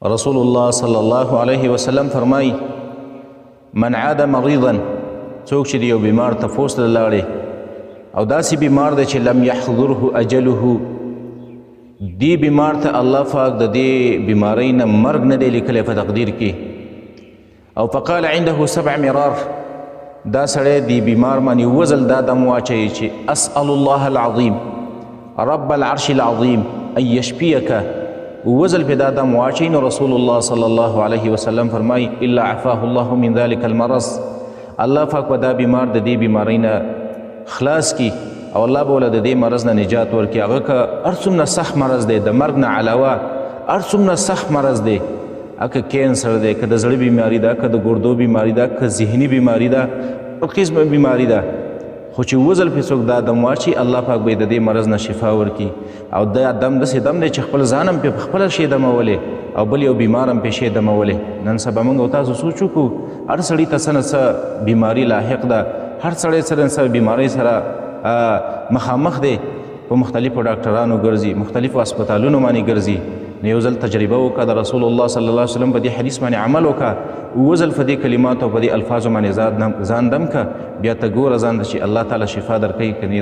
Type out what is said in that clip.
رسول الله صلی الله علیه وسلم فرمای من عاد مريضا څوک چې یو بیمار تپوس ته لاړې او داسې بیمار دی چې لم يحضره اجله دی بیمار ته الله پاک د دې بیمارۍ نه مرګ نه دی لیکلی په تقدیر کې او فقال عنده 7 مرار دا سړی دی بیمار باندې وزل دا دم واچوي چې اسأل الله العظیم رب العرش العظیم ان یشفیک وزل په دا دم واچوي نو رسول الله صلی الله علیه وسلم فرمای الا عفاه الله من ذلك المرض الله پاک به دا بیمار د دې بیمارۍ نه خلاص کی او الله به له د دې مرض نه نجات ورکړي هغه که هر څومره سخت مرض دی د مرګ نه علاوه هر څومره سخت مرض دی که کینسر دی که د زړه بیماري ده که د ګردو بیماري ده که ذهني بیماري ده هر قسمه بیماري ده خو چې وزل پې څوک دا دم واچي الله پاک به د دې مرض نه شفا ورکړي او دا دم داسې دم دی چې خپل ځان هم پې پخپله شی دمولی او بل یو بیمار هم پې شی دمولی نن سبا موږ او تاسو سوچ وکړو هر سړي ته څه نه څه بیماري لاحق ده هر سړی څه نه څه بیمارۍ سره مخامخ دی په مختلفو ډاکټرانو ګرځي مختلفو هسپتالونو باندې ګرځي نو یو ځل تجربه وکړه د رسول الله صلی الله علیه وسلم په دې حدیث باندې عمل وکړه اووه ځل په دې کلماتو او په دې الفاظو باندې ځان دم که بیا ته ګوره ځان ته چې الله تعالی شفا درکوي که